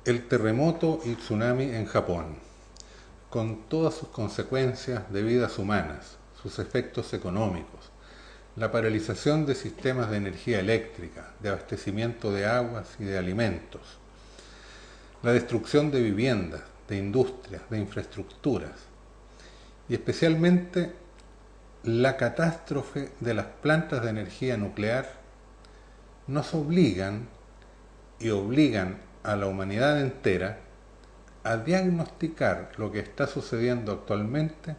El terremoto y tsunami en Japón, con todas sus consecuencias de vidas humanas, sus efectos económicos, la paralización de sistemas de energía eléctrica, de abastecimiento de aguas y de alimentos, la destrucción de viviendas, de industrias, de infraestructuras, y especialmente la catástrofe de las plantas de energía nuclear, nos obligan y obligan a la humanidad entera a diagnosticar lo que está sucediendo actualmente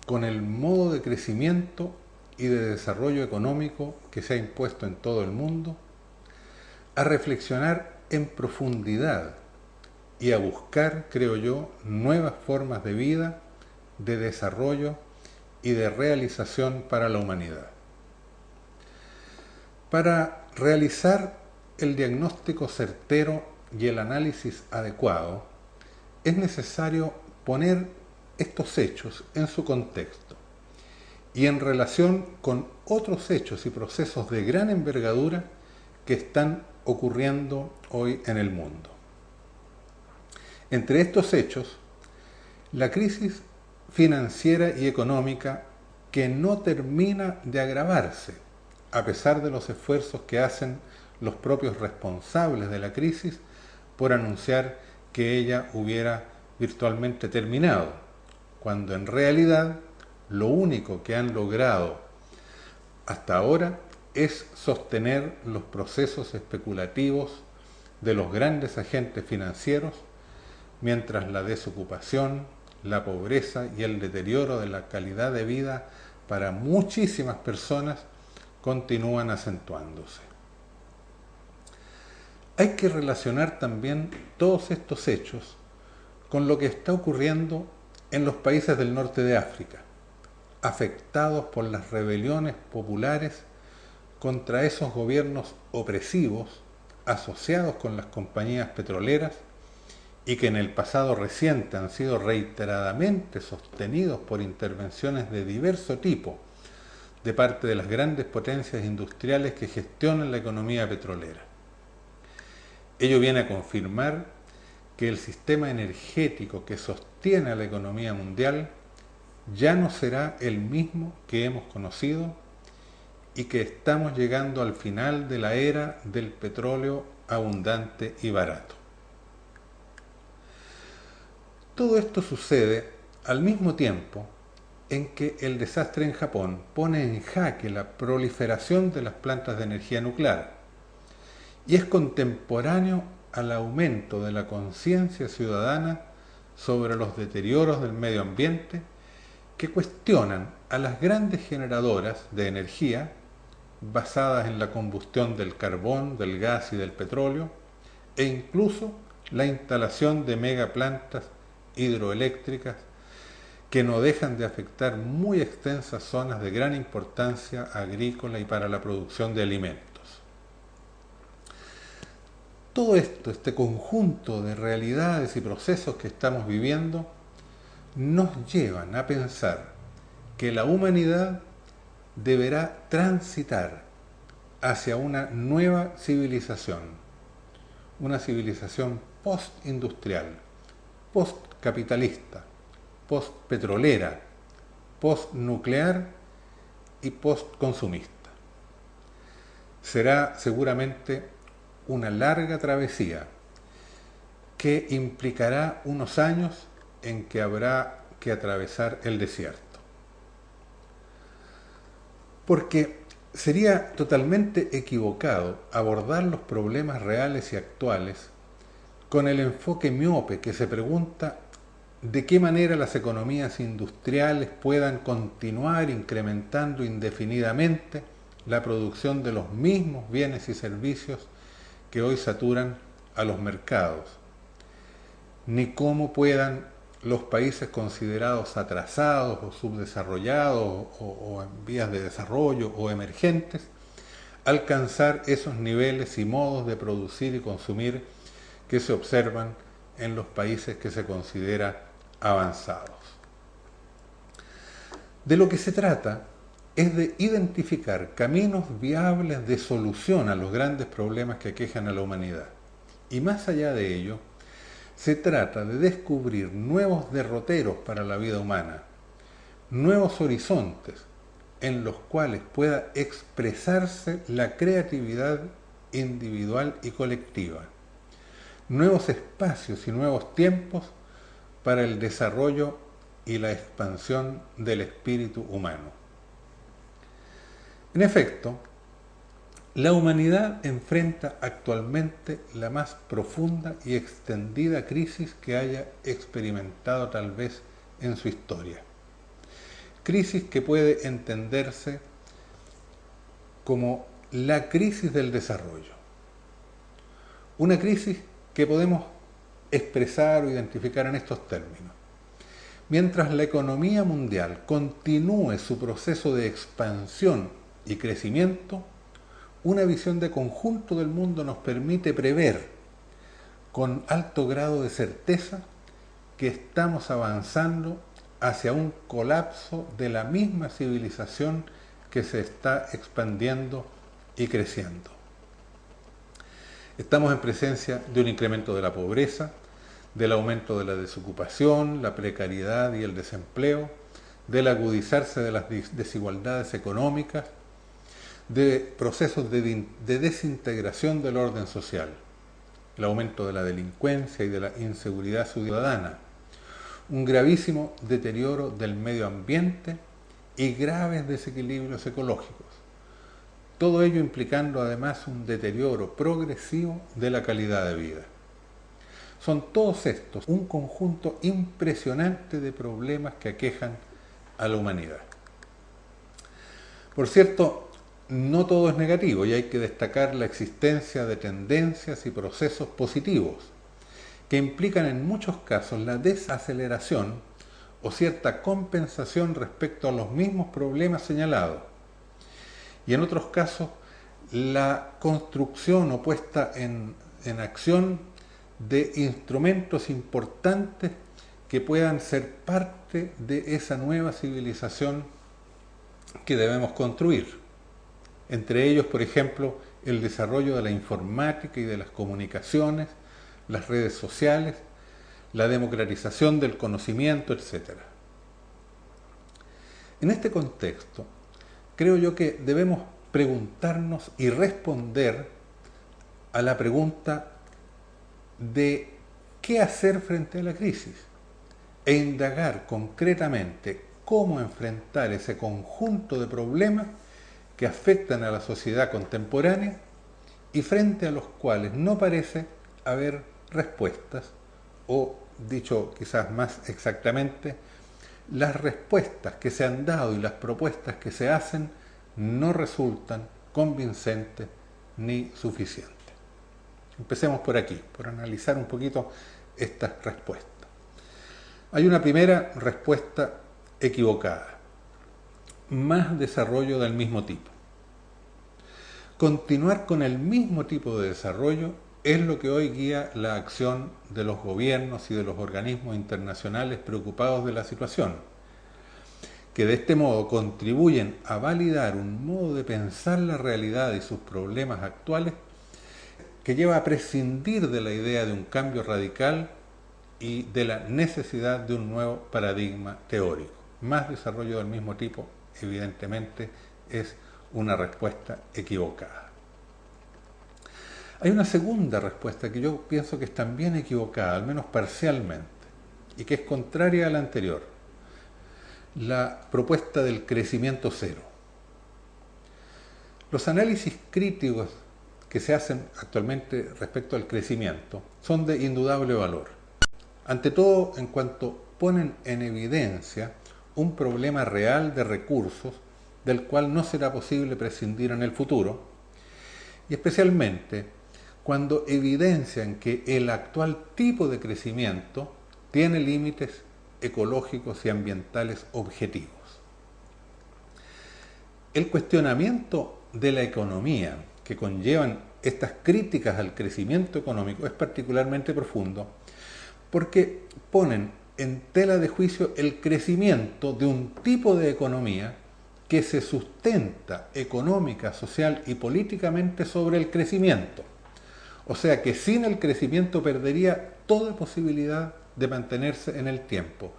con el modo de crecimiento y de desarrollo económico que se ha impuesto en todo el mundo, a reflexionar en profundidad y a buscar, creo yo, nuevas formas de vida, de desarrollo y de realización para la humanidad. Para realizar el diagnóstico certero y el análisis adecuado, es necesario poner estos hechos en su contexto y en relación con otros hechos y procesos de gran envergadura que están ocurriendo hoy en el mundo. Entre estos hechos, la crisis financiera y económica que no termina de agravarse, a pesar de los esfuerzos que hacen los propios responsables de la crisis por anunciar que ella hubiera virtualmente terminado, cuando en realidad lo único que han logrado hasta ahora es sostener los procesos especulativos de los grandes agentes financieros, mientras la desocupación, la pobreza y el deterioro de la calidad de vida para muchísimas personas continúan acentuándose. Hay que relacionar también todos estos hechos con lo que está ocurriendo en los países del norte de África, afectados por las rebeliones populares contra esos gobiernos opresivos asociados con las compañías petroleras y que en el pasado reciente han sido reiteradamente sostenidos por intervenciones de diverso tipo de parte de las grandes potencias industriales que gestionan la economía petrolera. Ello viene a confirmar que el sistema energético que sostiene a la economía mundial ya no será el mismo que hemos conocido y que estamos llegando al final de la era del petróleo abundante y barato. Todo esto sucede al mismo tiempo en que el desastre en Japón pone en jaque la proliferación de las plantas de energía nuclear y es contemporáneo al aumento de la conciencia ciudadana sobre los deterioros del medio ambiente que cuestionan a las grandes generadoras de energía basadas en la combustión del carbón, del gas y del petróleo, e incluso la instalación de megaplantas hidroeléctricas que no dejan de afectar muy extensas zonas de gran importancia agrícola y para la producción de alimentos. Todo esto, este conjunto de realidades y procesos que estamos viviendo, nos llevan a pensar que la humanidad deberá transitar hacia una nueva civilización, una civilización postindustrial, postcapitalista, postpetrolera, postnuclear y postconsumista. Será seguramente una larga travesía que implicará unos años en que habrá que atravesar el desierto. Porque sería totalmente equivocado abordar los problemas reales y actuales con el enfoque miope que se pregunta de qué manera las economías industriales puedan continuar incrementando indefinidamente la producción de los mismos bienes y servicios que hoy saturan a los mercados, ni cómo puedan los países considerados atrasados o subdesarrollados o en vías de desarrollo o emergentes alcanzar esos niveles y modos de producir y consumir que se observan en los países que se consideran avanzados. De lo que se trata es de identificar caminos viables de solución a los grandes problemas que aquejan a la humanidad. Y más allá de ello, Se trata de descubrir nuevos derroteros para la vida humana, nuevos horizontes en los cuales pueda expresarse la creatividad individual y colectiva, nuevos espacios y nuevos tiempos para el desarrollo y la expansión del espíritu humano. En efecto, la humanidad enfrenta actualmente la más profunda y extendida crisis que haya experimentado tal vez en su historia. Crisis que puede entenderse como la crisis del desarrollo. Una crisis que podemos expresar o identificar en estos términos. Mientras la economía mundial continúe su proceso de expansión y crecimiento, una visión de conjunto del mundo nos permite prever con alto grado de certeza que estamos avanzando hacia un colapso de la misma civilización que se está expandiendo y creciendo. Estamos en presencia de un incremento de la pobreza, del aumento de la desocupación, la precariedad y el desempleo, del agudizarse de las desigualdades económicas, de procesos de desintegración del orden social, el aumento de la delincuencia y de la inseguridad ciudadana, un gravísimo deterioro del medio ambiente y graves desequilibrios ecológicos. Todo ello implicando además un deterioro progresivo de la calidad de vida. Son todos estos un conjunto impresionante de problemas que aquejan a la humanidad. Por cierto, no todo es negativo y hay que destacar la existencia de tendencias y procesos positivos que implican en muchos casos la desaceleración o cierta compensación respecto a los mismos problemas señalados, y en otros casos la construcción o puesta en acción de instrumentos importantes que puedan ser parte de esa nueva civilización que debemos construir. Entre ellos, por ejemplo, el desarrollo de la informática y de las comunicaciones, las redes sociales, la democratización del conocimiento, etc. En este contexto, creo yo que debemos preguntarnos y responder a la pregunta de qué hacer frente a la crisis e indagar concretamente cómo enfrentar ese conjunto de problemas que afectan a la sociedad contemporánea y frente a los cuales no parece haber respuestas, o dicho quizás más exactamente, las respuestas que se han dado y las propuestas que se hacen no resultan convincentes ni suficientes. Empecemos por aquí, por analizar un poquito estas respuestas. Hay una primera respuesta equivocada: más desarrollo del mismo tipo. Continuar con el mismo tipo de desarrollo es lo que hoy guía la acción de los gobiernos y de los organismos internacionales preocupados de la situación, que de este modo contribuyen a validar un modo de pensar la realidad y sus problemas actuales que lleva a prescindir de la idea de un cambio radical y de la necesidad de un nuevo paradigma teórico. Más desarrollo del mismo tipo, evidentemente, es una respuesta equivocada. Hay una segunda respuesta que yo pienso que es también equivocada, al menos parcialmente, y que es contraria a la anterior: la propuesta del crecimiento cero. Los análisis críticos que se hacen actualmente respecto al crecimiento son de indudable valor, ante todo en cuanto ponen en evidencia un problema real de recursos del cual no será posible prescindir en el futuro, y especialmente cuando evidencian que el actual tipo de crecimiento tiene límites ecológicos y ambientales objetivos. El cuestionamiento de la economía que conllevan estas críticas al crecimiento económico es particularmente profundo porque ponen en tela de juicio el crecimiento de un tipo de economía que se sustenta económica, social y políticamente sobre el crecimiento. O sea que sin el crecimiento perdería toda posibilidad de mantenerse en el tiempo,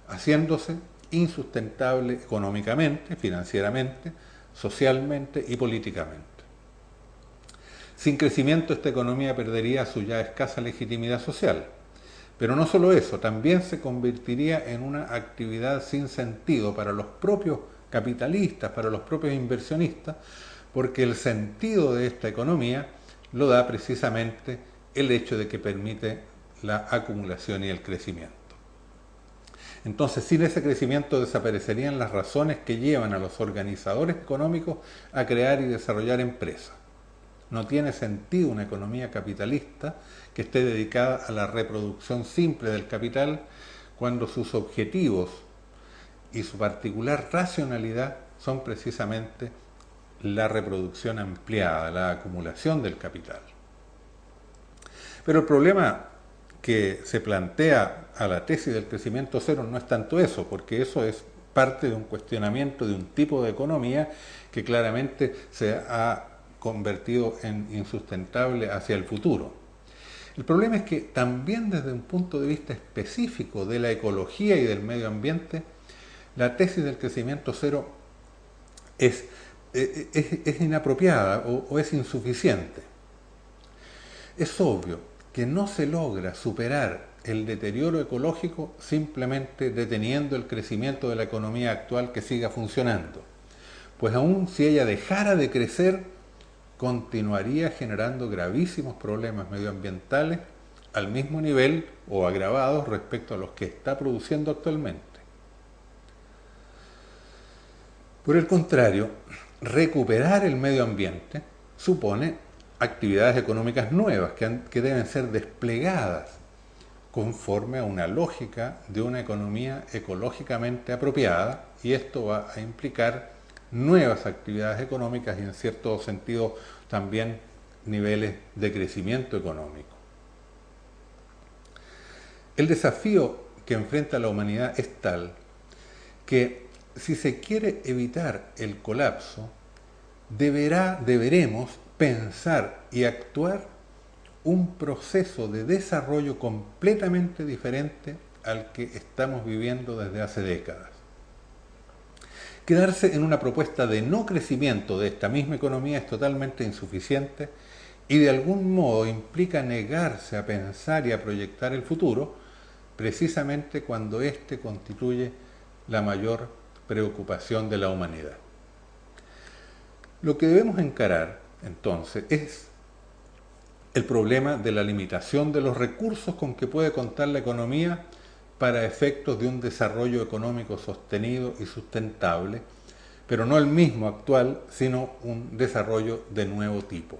haciéndose insustentable económicamente, financieramente, socialmente y políticamente. Sin crecimiento esta economía perdería su ya escasa legitimidad social. Pero no solo eso, también se convertiría en una actividad sin sentido para los propios capitalistas, para los propios inversionistas, porque el sentido de esta economía lo da precisamente el hecho de que permite la acumulación y el crecimiento. Entonces, sin ese crecimiento desaparecerían las razones que llevan a los organizadores económicos a crear y desarrollar empresas. No tiene sentido una economía capitalista que esté dedicada a la reproducción simple del capital cuando sus objetivos y su particular racionalidad son precisamente la reproducción ampliada, la acumulación del capital. Pero el problema que se plantea a la tesis del crecimiento cero no es tanto eso, porque eso es parte de un cuestionamiento de un tipo de economía que claramente se ha convertido en insustentable hacia el futuro. El problema es que también desde un punto de vista específico de la ecología y del medio ambiente, la tesis del crecimiento cero es inapropiada o es insuficiente. Es obvio que no se logra superar el deterioro ecológico simplemente deteniendo el crecimiento de la economía actual que siga funcionando, pues aun si ella dejara de crecer, continuaría generando gravísimos problemas medioambientales al mismo nivel o agravados respecto a los que está produciendo actualmente. Por el contrario, recuperar el medio ambiente supone actividades económicas nuevas que deben ser desplegadas conforme a una lógica de una economía ecológicamente apropiada, y esto va a implicar nuevas actividades económicas y en cierto sentido también niveles de crecimiento económico. El desafío que enfrenta la humanidad es tal que si se quiere evitar el colapso, deberemos pensar y actuar un proceso de desarrollo completamente diferente al que estamos viviendo desde hace décadas. Quedarse en una propuesta de no crecimiento de esta misma economía es totalmente insuficiente y de algún modo implica negarse a pensar y a proyectar el futuro, precisamente cuando éste constituye la mayor preocupación de la humanidad. Lo que debemos encarar, entonces, es el problema de la limitación de los recursos con que puede contar la economía para efectos de un desarrollo económico sostenido y sustentable, pero no el mismo actual, sino un desarrollo de nuevo tipo.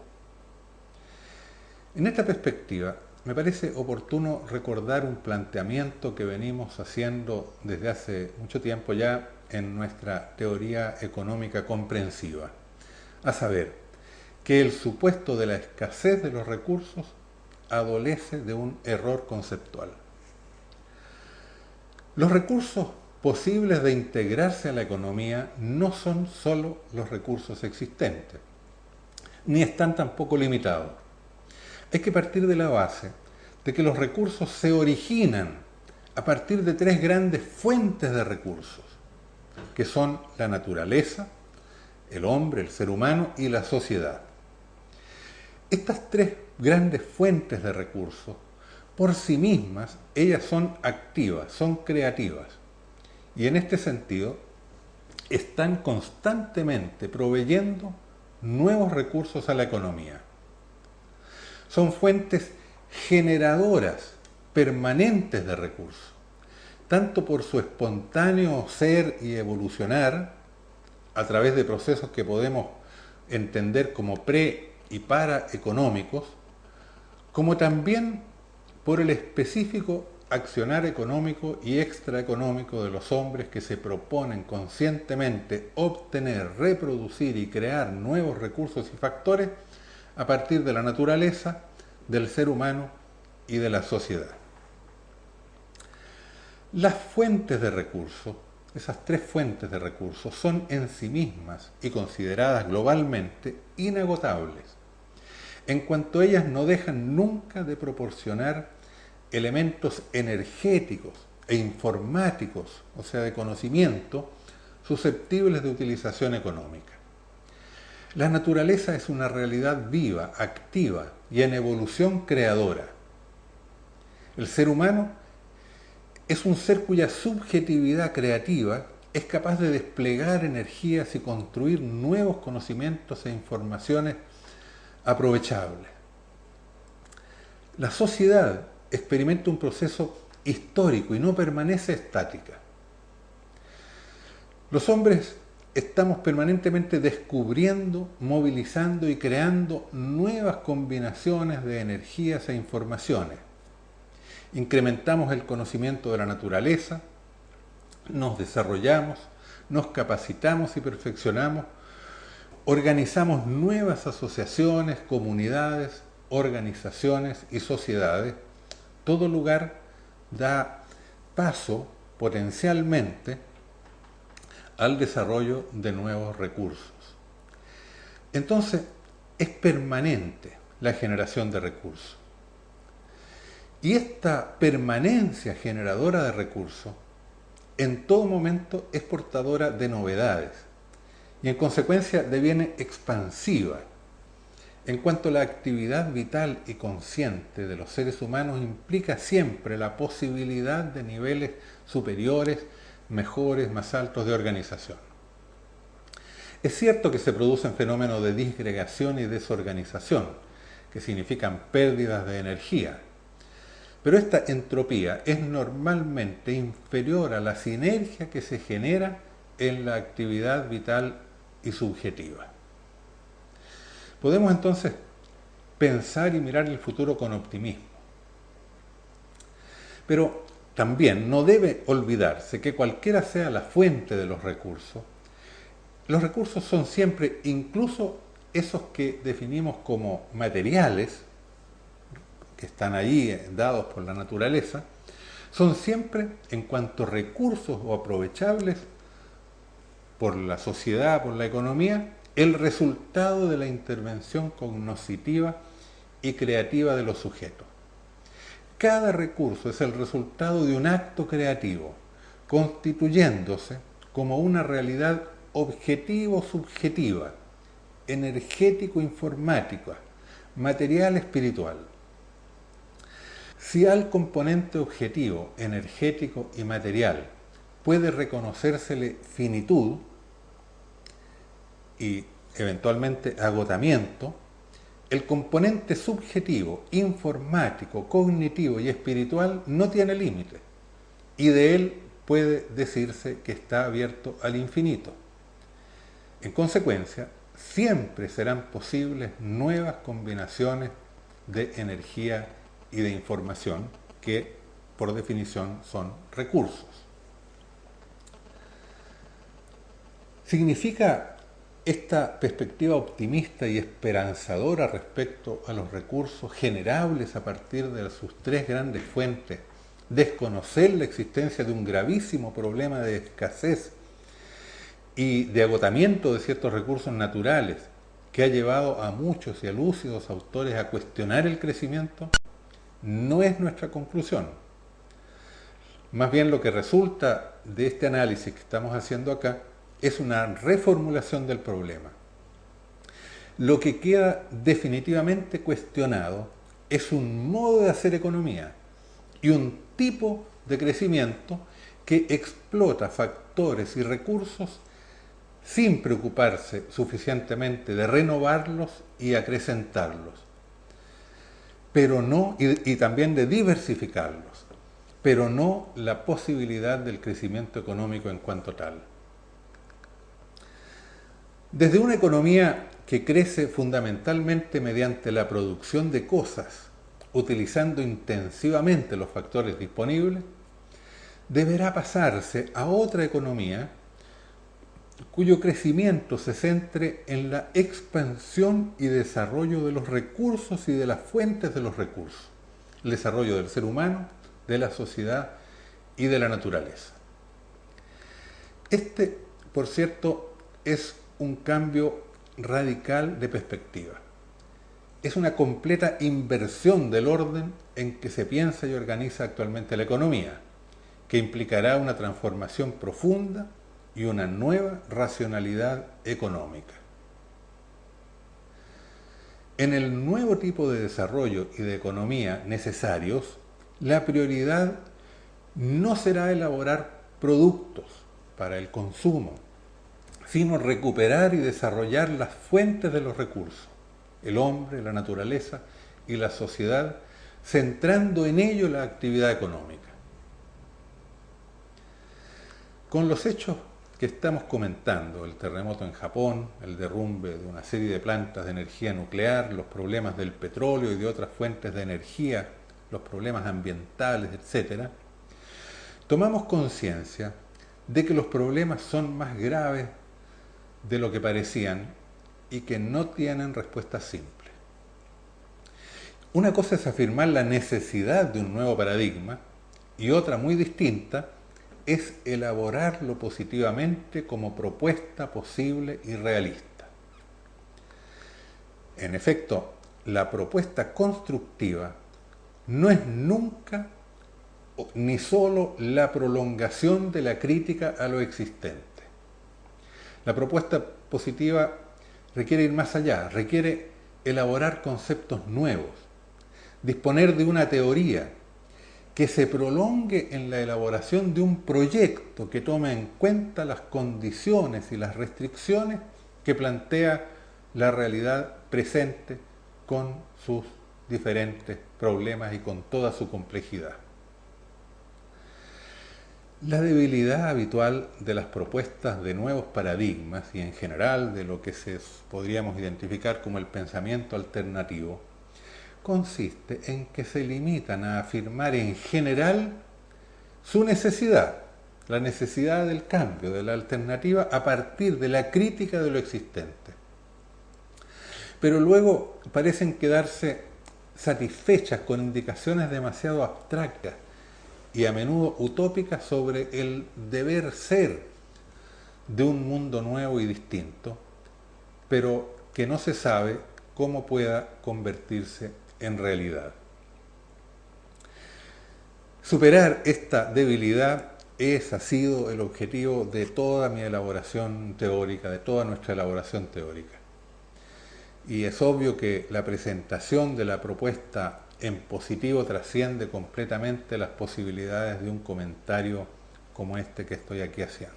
En esta perspectiva, me parece oportuno recordar un planteamiento que venimos haciendo desde hace mucho tiempo ya en nuestra teoría económica comprensiva, a saber, que el supuesto de la escasez de los recursos adolece de un error conceptual. Los recursos posibles de integrarse a la economía no son solo los recursos existentes, ni están tampoco limitados. Hay que partir de la base de que los recursos se originan a partir de tres grandes fuentes de recursos, que son la naturaleza, el hombre, el ser humano y la sociedad. Estas tres grandes fuentes de recursos, por sí mismas, ellas son activas, son creativas, y en este sentido están constantemente proveyendo nuevos recursos a la economía. Son fuentes generadoras permanentes de recursos, tanto por su espontáneo ser y evolucionar a través de procesos que podemos entender como pre- y paraeconómicos, como también por el específico accionar económico y extraeconómico de los hombres que se proponen conscientemente obtener, reproducir y crear nuevos recursos y factores a partir de la naturaleza, del ser humano y de la sociedad. Las fuentes de recursos, esas tres fuentes de recursos, son en sí mismas y consideradas globalmente inagotables, en cuanto ellas no dejan nunca de proporcionar elementos energéticos e informáticos, o sea, de conocimiento, susceptibles de utilización económica. La naturaleza es una realidad viva, activa y en evolución creadora. El ser humano es un ser cuya subjetividad creativa es capaz de desplegar energías y construir nuevos conocimientos e informaciones aprovechables. La sociedad experimenta un proceso histórico y no permanece estática. Los hombres estamos permanentemente descubriendo, movilizando y creando nuevas combinaciones de energías e informaciones. Incrementamos el conocimiento de la naturaleza, nos desarrollamos, nos capacitamos y perfeccionamos, organizamos nuevas asociaciones, comunidades, organizaciones y sociedades. Todo lugar da paso potencialmente al desarrollo de nuevos recursos. Entonces, es permanente la generación de recursos. Y esta permanencia generadora de recursos, en todo momento es portadora de novedades y en consecuencia deviene expansiva. En cuanto a la actividad vital y consciente de los seres humanos implica siempre la posibilidad de niveles superiores, mejores, más altos de organización. Es cierto que se producen fenómenos de disgregación y desorganización, que significan pérdidas de energía, pero esta entropía es normalmente inferior a la sinergia que se genera en la actividad vital y subjetiva. Podemos entonces pensar y mirar el futuro con optimismo. Pero también no debe olvidarse que cualquiera sea la fuente de los recursos son siempre, incluso esos que definimos como materiales, que están allí dados por la naturaleza, son siempre, en cuanto recursos o aprovechables por la sociedad, por la economía, el resultado de la intervención cognoscitiva y creativa de los sujetos. Cada recurso es el resultado de un acto creativo, constituyéndose como una realidad objetivo-subjetiva, energético-informática, material-espiritual. Si al componente objetivo, energético y material puede reconocérsele finitud y eventualmente agotamiento, el componente subjetivo, informático, cognitivo y espiritual no tiene límite y de él puede decirse que está abierto al infinito. En consecuencia, siempre serán posibles nuevas combinaciones de energía y de información que, por definición, son recursos. ¿Significa esta perspectiva optimista y esperanzadora respecto a los recursos generables a partir de sus tres grandes fuentes desconocer la existencia de un gravísimo problema de escasez y de agotamiento de ciertos recursos naturales que ha llevado a muchos y a lúcidos autores a cuestionar el crecimiento? No es nuestra conclusión. Más bien lo que resulta de este análisis que estamos haciendo acá es una reformulación del problema. Lo que queda definitivamente cuestionado es un modo de hacer economía y un tipo de crecimiento que explota factores y recursos sin preocuparse suficientemente de renovarlos y acrecentarlos, pero no, y también de diversificarlos, pero no la posibilidad del crecimiento económico en cuanto tal. Desde una economía que crece fundamentalmente mediante la producción de cosas, utilizando intensivamente los factores disponibles, deberá pasarse a otra economía cuyo crecimiento se centre en la expansión y desarrollo de los recursos y de las fuentes de los recursos, el desarrollo del ser humano, de la sociedad y de la naturaleza. Este, por cierto, es un cambio radical de perspectiva. es una completa inversión del orden en que se piensa y organiza actualmente la economía, que implicará una transformación profunda y una nueva racionalidad económica. En el nuevo tipo de desarrollo y de economía necesarios, la prioridad no será elaborar productos para el consumo, sino recuperar y desarrollar las fuentes de los recursos, el hombre, la naturaleza y la sociedad, centrando en ello la actividad económica. Con los hechos que estamos comentando, el terremoto en Japón, el derrumbe de una serie de plantas de energía nuclear, los problemas del petróleo y de otras fuentes de energía, los problemas ambientales, etc., tomamos conciencia de que los problemas son más graves de lo que parecían y que no tienen respuesta simple. Una cosa es afirmar la necesidad de un nuevo paradigma y otra muy distinta es elaborarlo positivamente como propuesta posible y realista. En efecto, la propuesta constructiva no es nunca ni solo la prolongación de la crítica a lo existente. La propuesta positiva requiere ir más allá, requiere elaborar conceptos nuevos, disponer de una teoría que se prolongue en la elaboración de un proyecto que tome en cuenta las condiciones y las restricciones que plantea la realidad presente con sus diferentes problemas y con toda su complejidad. La debilidad habitual de las propuestas de nuevos paradigmas y en general de lo que podríamos identificar como el pensamiento alternativo consiste en que se limitan a afirmar en general su necesidad, la necesidad del cambio, de la alternativa a partir de la crítica de lo existente. Pero luego parecen quedarse satisfechas con indicaciones demasiado abstractas y a menudo utópicas sobre el deber ser de un mundo nuevo y distinto, pero que no se sabe cómo pueda convertirse en realidad. Superar esta debilidad ha sido el objetivo de toda mi elaboración teórica, de toda nuestra elaboración teórica. Y es obvio que la presentación de la propuesta en positivo trasciende completamente las posibilidades de un comentario como este que estoy aquí haciendo.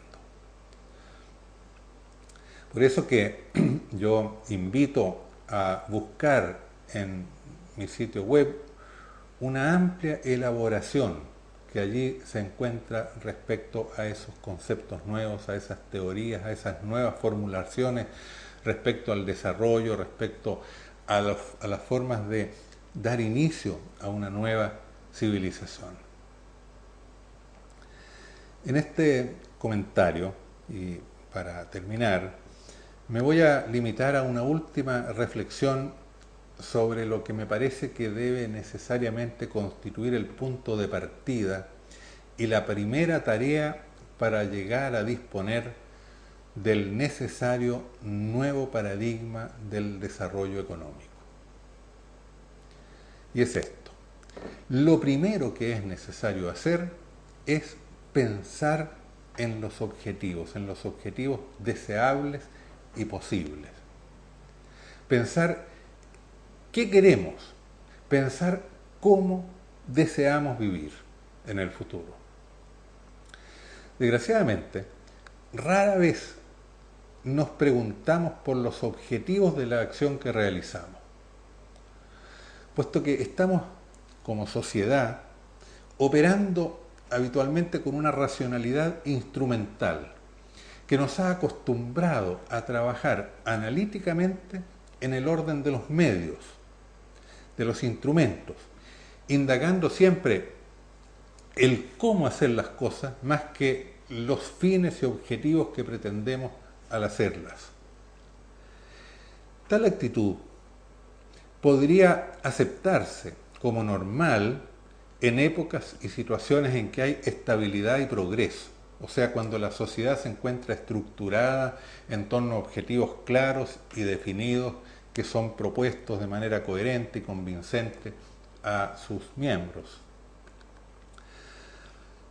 Por eso que yo invito a buscar en mi sitio web una amplia elaboración que allí se encuentra respecto a esos conceptos nuevos, a esas teorías, a esas nuevas formulaciones respecto al desarrollo, respecto a las formas de dar inicio a una nueva civilización. En este comentario, y para terminar, me voy a limitar a una última reflexión sobre lo que me parece que debe necesariamente constituir el punto de partida y la primera tarea para llegar a disponer del necesario nuevo paradigma del desarrollo económico. Y es esto. Lo primero que es necesario hacer es pensar en los objetivos deseables y posibles. Pensar qué queremos, pensar cómo deseamos vivir en el futuro. Desgraciadamente, rara vez nos preguntamos por los objetivos de la acción que realizamos, puesto que estamos como sociedad operando habitualmente con una racionalidad instrumental que nos ha acostumbrado a trabajar analíticamente en el orden de los medios, de los instrumentos, indagando siempre el cómo hacer las cosas más que los fines y objetivos que pretendemos al hacerlas. Tal actitud podría aceptarse como normal en épocas y situaciones en que hay estabilidad y progreso, o sea, cuando la sociedad se encuentra estructurada en torno a objetivos claros y definidos que son propuestos de manera coherente y convincente a sus miembros.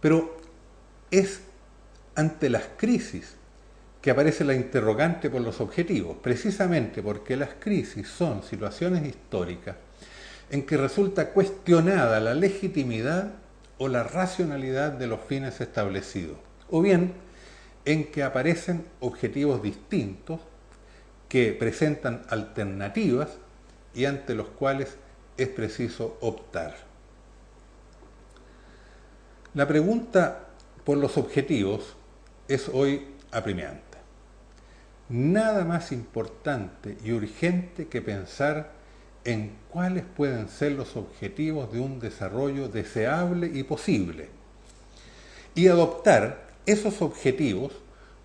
Pero es ante las crisis que aparece la interrogante por los objetivos, precisamente porque las crisis son situaciones históricas en que resulta cuestionada la legitimidad o la racionalidad de los fines establecidos, o bien en que aparecen objetivos distintos que presentan alternativas y ante los cuales es preciso optar. La pregunta por los objetivos es hoy apremiante. Nada más importante y urgente que pensar en cuáles pueden ser los objetivos de un desarrollo deseable y posible, y adoptar esos objetivos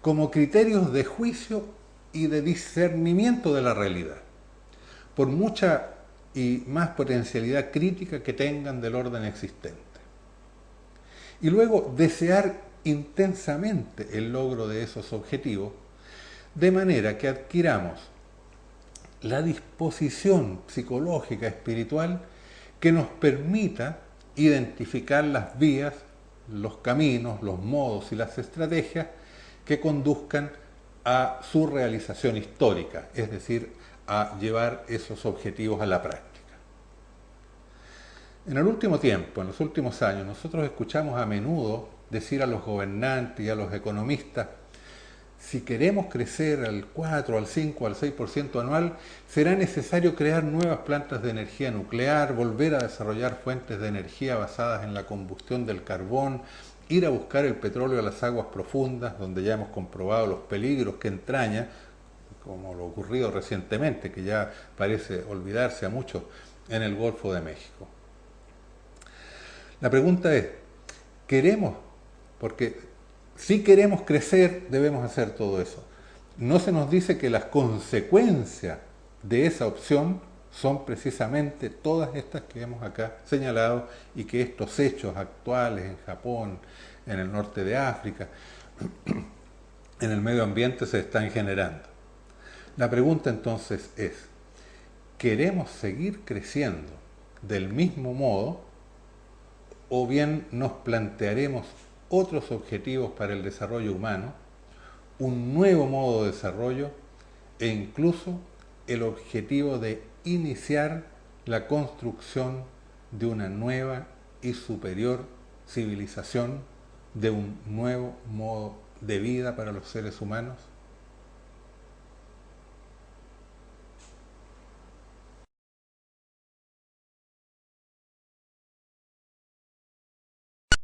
como criterios de juicio y de discernimiento de la realidad, por mucha y más potencialidad crítica que tengan del orden existente. Y luego desear intensamente el logro de esos objetivos, de manera que adquiramos la disposición psicológica, espiritual, que nos permita identificar las vías, los caminos, los modos y las estrategias que conduzcan a su realización histórica, es decir, a llevar esos objetivos a la práctica. En el último tiempo, en los últimos años, nosotros escuchamos a menudo decir a los gobernantes y a los economistas: si queremos crecer al 4, al 5, al 6% anual, será necesario crear nuevas plantas de energía nuclear, volver a desarrollar fuentes de energía basadas en la combustión del carbón, ir a buscar el petróleo a las aguas profundas, donde ya hemos comprobado los peligros que entraña, como lo ocurrido recientemente, que ya parece olvidarse a muchos, en el Golfo de México. La pregunta es, ¿queremos? Porque si queremos crecer, debemos hacer todo eso. No se nos dice que las consecuencias de esa opción son precisamente todas estas que hemos acá señalado, y que estos hechos actuales en Japón, en el norte de África, en el medio ambiente se están generando. La pregunta entonces es, ¿queremos seguir creciendo del mismo modo, o bien nos plantearemos otros objetivos para el desarrollo humano, un nuevo modo de desarrollo e incluso el objetivo de iniciar la construcción de una nueva y superior civilización, de un nuevo modo de vida para los seres humanos?